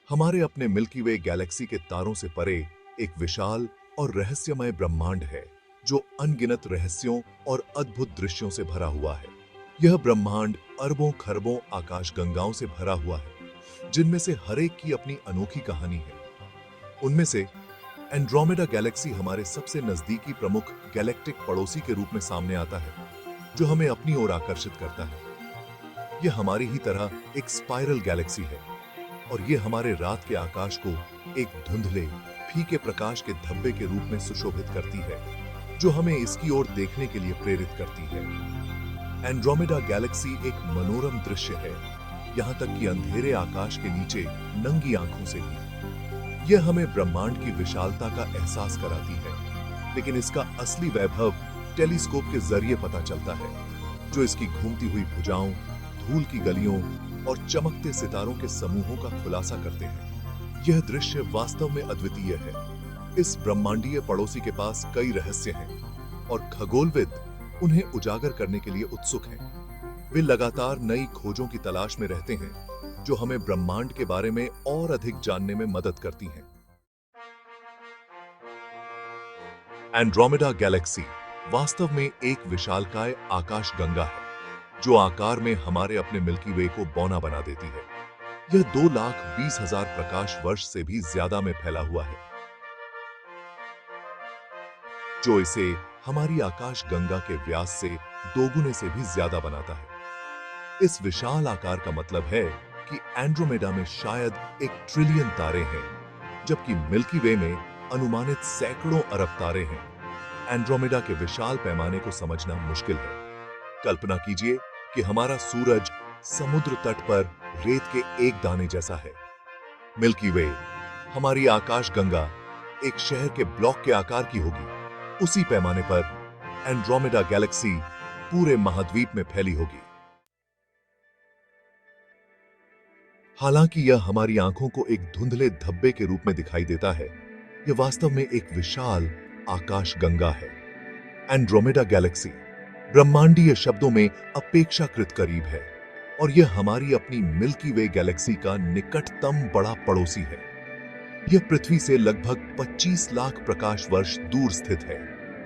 हमारे अपने मिल्की वे गैलेक्सी के तारों से परे एक विशाल और रहस्यमय ब्रह्मांड है जो अनगिनत रहस्यों और अद्भुत दृश्यों से भरा हुआ है। यह ब्रह्मांड अरबों खरबों आकाशगंगाओं से भरा हुआ है, जिनमें से हर एक की अपनी अनोखी कहानी है। उनमें से एंड्रोमेडा गैलेक्सी हमारे सबसे नजदीकी प्रमुख गैलेक्टिक पड़ोसी के रूप में सामने आता है, जो हमें अपनी ओर आकर्षित करता है। यह हमारी ही तरह एक स्पाइरल गैलेक्सी है और यह हमारे रात के आकाश को एक धुंधले फीके प्रकाश के धब्बे के रूप में सुशोभित करती है, जो हमें इसकी ओर देखने के लिए प्रेरित करती है। एंड्रोमेडा गैलेक्सी एक मनोरम दृश्य है, यहां तक कि अंधेरे आकाश के नीचे नंगी आंखों से भी। यह हमें ब्रह्मांड की विशालता का एहसास कराती है, लेकिन इसका असली वैभव टेलीस्कोप के जरिए पता चलता है, जो इसकी घूमती हुई भुजाओं, धूल की गलियों और चमकते सितारों के समूहों का खुलासा करते हैं। यह दृश्य वास्तव में अद्वितीय है। इस ब्रह्मांडीय पड़ोसी के पास कई रहस्य हैं और खगोलविद उन्हें उजागर करने के लिए उत्सुक हैं। वे लगातार नई खोजों की तलाश में रहते हैं, जो हमें ब्रह्मांड के बारे में और अधिक जानने में मदद करती हैं। एंड्रोमेडा गैलेक्सी वास्तव में एक विशालकाय आकाशगंगा है, जो आकार में हमारे अपने मिल्की वे को बौना बना देती है। यह 2,20,000 प्रकाश वर्ष से भी ज्यादा में फैला हुआ है, जो इसे हमारी आकाशगंगा के व्यास से दोगुने से भी ज्यादा बनाता है। इस विशाल आकार का मतलब है कि एंड्रोमेडा में शायद 1 ट्रिलियन तारे हैं, जबकि मिल्की वे में अनुमानित सैकड़ों अरब तारे हैं। एंड्रोमेडा के विशाल पैमाने को समझना मुश्किल है। कल्पना कीजिए कि हमारा सूरज समुद्र तट पर रेत के एक दाने जैसा है। मिल्की वे, हमारी आकाशगंगा, एक शहर के ब्लॉक के आकार की होगी। उसी पैमाने पर एंड्रोमेडा गैलेक्सी पूरे महाद्वीप में फैली होगी। हालांकि यह हमारी आंखों को एक धुंधले धब्बे के रूप में दिखाई देता है, यह वास्तव में एक विशाल आकाशगंगा है। एंड्रोमेडा गैलेक्सी ब्रह्मांडीय शब्दों में अपेक्षाकृत करीब है और यह हमारी अपनी मिल्की वे गैलेक्सी का निकटतम बड़ा पड़ोसी है। यह पृथ्वी से लगभग 25 लाख प्रकाश वर्ष दूर स्थित है,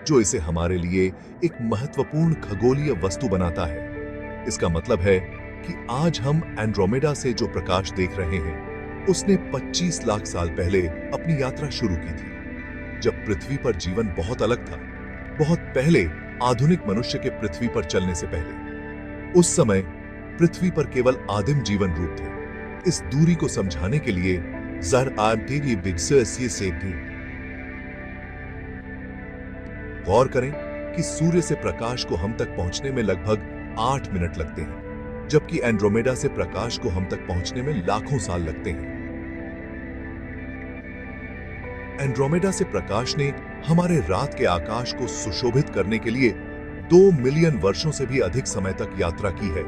जो इसे हमारे लिए एक महत्वपूर्ण खगोलीय वस्तु बनाता है। इसका मतलब है कि आज हम एंड्रोमेडा से जो प्रकाश देख रहे हैं, उसने 25 लाख साल पहले अपनी यात्रा शुरू की थी, जब पृथ्वी पर जीवन बहुत अलग था। बहुत पहले, आधुनिक मनुष्य के पृथ्वी पर चलने से पहले। उस समय पृथ्वी पर केवल आदिम जीवन रूप थे। इस दूरी को समझाने के लिए गौर करें कि सूर्य से प्रकाश को हम तक पहुंचने में लगभग 8 मिनट लगते हैं, जबकि एंड्रोमेडा से प्रकाश को हम तक पहुंचने में लाखों साल लगते हैं। एंड्रोमेडा से प्रकाश ने हमारे रात के आकाश को सुशोभित करने के लिए 2 मिलियन वर्षों से भी अधिक समय तक यात्रा की है,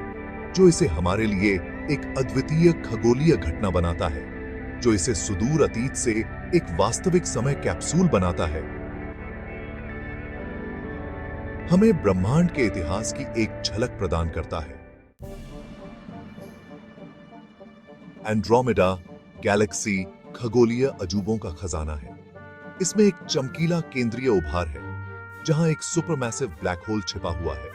जो इसे हमारे लिए एक अद्वितीय खगोलीय घटना बनाता है, जो इसे सुदूर अतीत से एक वास्तविक समय कैप्सूल बनाता है। हमें ब्रह्मांड के इतिहास की एक झलक प्रदान करता है। एंड्रोमेडा गैलेक्सी खगोलीय अजूबों का खजाना है। इसमें एक चमकीला केंद्रीय उभार है, जहां एक सुपरमैसिव ब्लैक होल छिपा हुआ है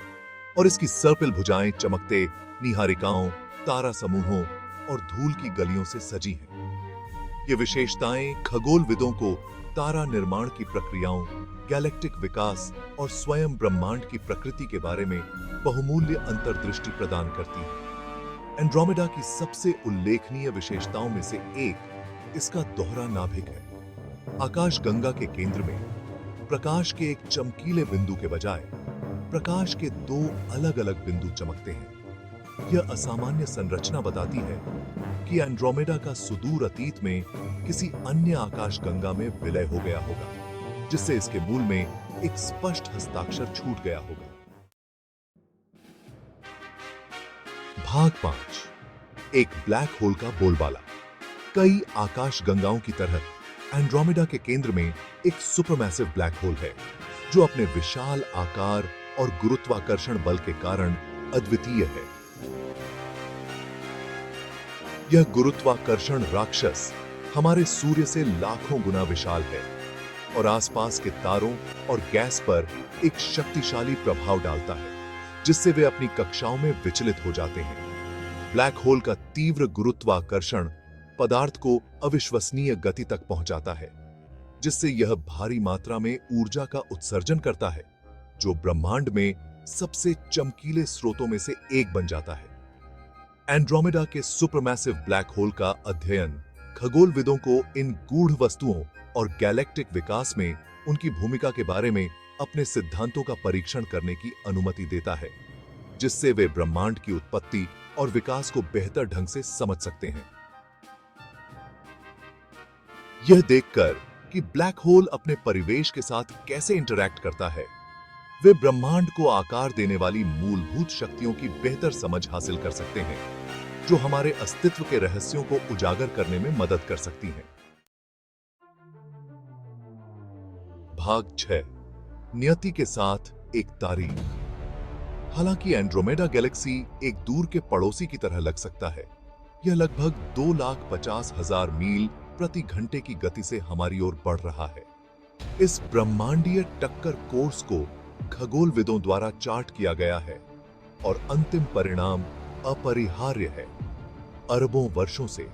और इसकी सर्पिल भुजाएं चमकते नीहारिकाओं, तारा समूहों और धूल की गलियों से सजी हैं। ये विशेषताएं खगोलविदों को तारा निर्माण की प्रक्रियाओं, गैलेक्टिक विकास और स्वयं ब्रह्मांड की प्रकृति के बारे में बहुमूल्य अंतर्दृष्टि प्रदान करती हैं। एंड्रोमेडा की सबसे उल्लेखनीय विशेषताओं में से एक इसका दोहरा नाभिक है। आकाशगंगा के केंद्र में प्रकाश के एक चमकीले बिंदु के बजाय प्रकाश के 2 अलग-अलग बिंदु चमकते हैं। यह असामान्य संरचना बताती है कि एंड्रोमेडा का सुदूर अतीत में किसी अन्य आकाशगंगा में विलय हो गया होगा, जिससे इसके मूल में एक स्पष्ट हस्ताक्षर छूट गया होगा। भाग 5, एक ब्लैक होल का बोलबाला। कई आकाशगंगाओं की तरह एंड्रोमेडा के केंद्र में एक सुपरमैसिव ब्लैक होल है, जो अपने विशाल आकार और गुरुत्वाकर्षण बल के कारण अद्वितीय है। यह गुरुत्वाकर्षण राक्षस हमारे सूर्य से लाखों गुना विशाल है और आसपास के तारों और गैस पर एक शक्तिशाली प्रभाव डालता है, जिससे वे अपनी कक्षाओं में विचलित हो जाते हैं। ब्लैक होल का तीव्र गुरुत्वाकर्षण पदार्थ को अविश्वसनीय गति तक पहुंचाता है, जिससे यह भारी मात्रा में ऊर्जा का उत्सर्जन करता है, जो ब्रह्मांड में सबसे चमकीले स्रोतों में से एक बन जाता है। एंड्रोमेडा के सुपरमैसिव ब्लैक होल का अध्ययन खगोलविदों को इन गूढ़ वस्तुओं और गैलेक्टिक विकास में उनकी भूमिका के बारे में अपने सिद्धांतों का परीक्षण करने की अनुमति देता है, जिससे वे ब्रह्मांड की उत्पत्ति और विकास को बेहतर ढंग से समझ सकते हैं। यह देखकर कि ब्लैक होल अपने परिवेश के साथ कैसे इंटरैक्ट करता है, वे ब्रह्मांड को आकार देने वाली मूलभूत शक्तियों की बेहतर समझ हासिल कर सकते हैं, जो हमारे अस्तित्व के रहस्यों को उजागर करने में मदद कर सकती हैं। भाग 6, नियति के साथ एक तारीख। हालांकि एंड्रोमेडा गैलेक्सी एक दूर के पड़ोसी की तरह लग सकता है, यह लगभग 2,50,000 मील प्रति घंटे की गति से हमारी ओर बढ़ रहा है। इस ब्रह्मांडीय टक्कर कोर्स को खगोलविदों द्वारा चार्ट किया गया है और अंतिम परिणाम अपरिहार्य है। अरबों वर्षों से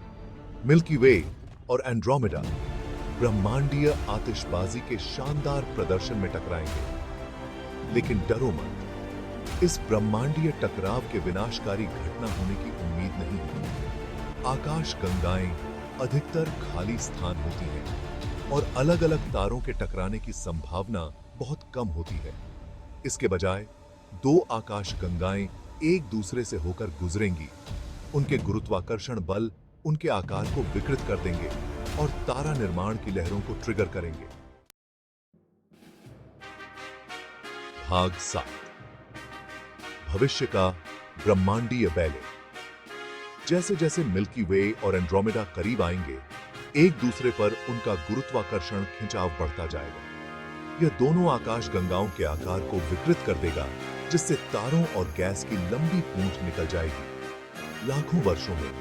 मिल्की वे और एंड्रोमेडा ब्रह्मांडीय आतिशबाजी के शानदार प्रदर्शन में टकराएंगे। लेकिन डरो मत, इस ब्रह्मांडीय टकराव के विनाशकारी घटना होने की उम्मीद नहीं है। आकाश गंगाएं अधिकतर खाली स्थान होती हैं और अलग-अलग तारों के टकराने की संभावना बहुत कम होती है। इसके बजाय दो आकाश गंगाएं एक दूसरे से होकर गुजरेंगी। उनके गुरुत्वाकर्षण बल उनके आकार को विकृत कर देंगे और तारा निर्माण की लहरों को ट्रिगर करेंगे। भाग 7, भविष्य का ब्रह्मांडीय बैले। जैसे जैसे मिल्की वे और एंड्रोमेडा करीब आएंगे, एक दूसरे पर उनका गुरुत्वाकर्षण खिंचाव बढ़ता जाएगा। यह दोनों आकाश गंगाओं के आकार को विकृत कर देगा, जिससे तारों और गैस की लंबी पूंछ निकल जाएगी। लाखों वर्षों में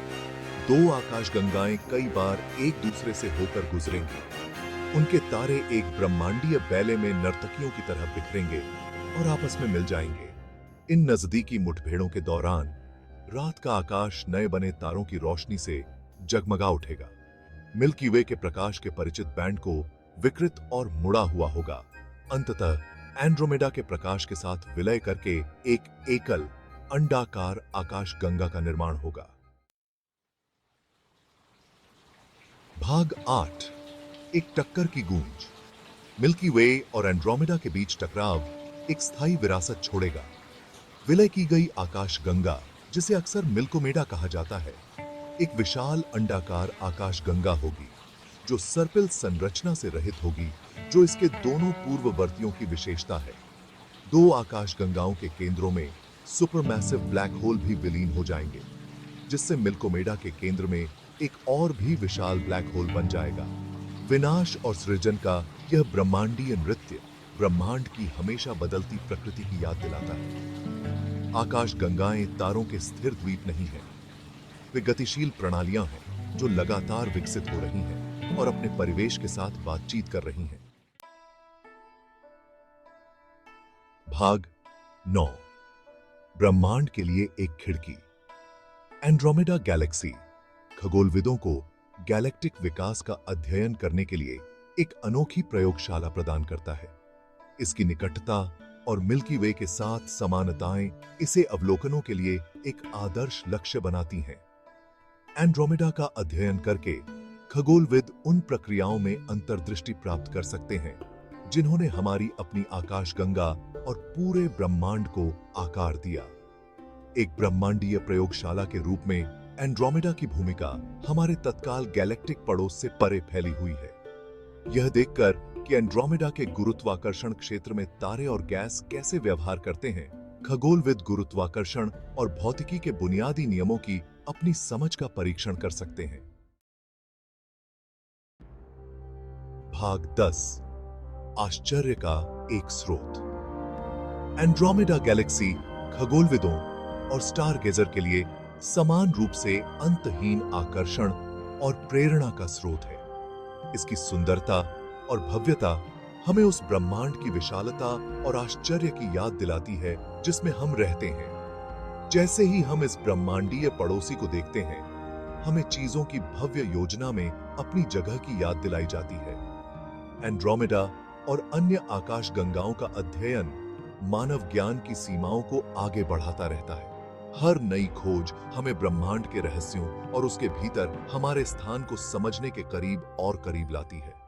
दो आकाश गंगाएं कई बार एक दूसरे से होकर गुजरेंगी। उनके तारे एक ब्रह्मांडीय बैले में नर्तकियों की तरह बिखरेंगे और आपस में मिल जाएंगे। इन नजदीकी मुठभेड़ों के दौरान रात का आकाश नए बने तारों की रोशनी से जगमगा उठेगा। मिल्की वे के प्रकाश के परिचित बैंड को विकृत और मुड़ा हुआ होगा। अंततः एंड्रोमेडा के प्रकाश के साथ विलय करके एक एकल अंडाकार आकाश गंगा का निर्माण होगा। भाग 8, एक टक्कर की गूंज। मिल्की वे और एंड्रोमेडा के बीच टकराव एक स्थायी विरासत छोड़ेगा। विलय की गई आकाश गंगा, जिसे अक्सर मिल्कोमेडा कहा जाता है, एक विशाल अंडाकार आकाश गंगा होगी, जो सर्पिल संरचना से रहित होगी, जो इसके दोनों पूर्ववर्तियों की विशेषता है। दो आकाश गंगाओं के केंद्रों में सुपरमैसिव ब्लैक होल भी विलीन हो जाएंगे, जिससे मिल्कोमेडा के केंद्र में एक और भी विशाल ब्लैक होल बन जाएगा। विनाश और सृजन का यह ब्रह्मांडीय नृत्य ब्रह्मांड की हमेशा बदलती प्रकृति की याद दिलाता है। आकाश गंगाएं तारों के स्थिर द्वीप नहीं हैं, वे गतिशील प्रणालियां हैं जो लगातार विकसित हो रही हैं और अपने परिवेश के साथ बातचीत कर रही हैं। भाग 9, ब्रह्मांड के लिए एक खिड़की। एंड्रोमेडा गैलेक्सी खगोलविदों को गैलेक्टिक विकास का अध्ययन करने के लिए एक अनोखी प्रयोगशाला प्रदान करता है। इसकी निकटता और मिल्की वे के साथ समानताएं इसे अवलोकनों के लिए एक आदर्श लक्ष्य बनाती हैं। एंड्रोमेडा का अध्ययन करके खगोलविद उन प्रक्रियाओं में अंतर्दृष्टि प्राप्त कर सकते हैं जिन्होंने हमारी अपनी आकाशगंगा और पूरे ब्रह्मांड को आकार दिया। एक ब्रह्मांडीय प्रयोगशाला के रूप में एंड्रोमेडा की भूमिका हमारे तत्काल गैलेक्टिक पड़ोस से परे फैली हुई है। यह देखकर कि एंड्रोमेडा के गुरुत्वाकर्षण क्षेत्र में तारे और गैस कैसे व्यवहार करते हैं, खगोलविद गुरुत्वाकर्षण और भौतिकी के बुनियादी नियमों की अपनी समझ का परीक्षण कर सकते हैं। भाग 10, आश्चर्य का एक स्रोत। एंड्रोमेडा गैलेक्सी खगोलविदों और स्टारगेजर के लिए समान रूप से अंतहीन आकर्षण और प्रेरणा का स्रोत है। इसकी सुंदरता और भव्यता हमें उस ब्रह्मांड की विशालता और आश्चर्य की याद दिलाती है जिसमें हम रहते हैं। जैसे ही हम इस ब्रह्मांडीय पड़ोसी को देखते हैं, हमें चीजों की भव्य योजना में अपनी जगह की याद दिलाई जाती है। एंड्रोमेडा और अन्य आकाश गंगाओं का अध्ययन मानव ज्ञान की सीमाओं को आगे बढ़ाता रहता है। हर नई खोज हमें ब्रह्मांड के रहस्यों और उसके भीतर हमारे स्थान को समझने के करीब और करीब लाती है।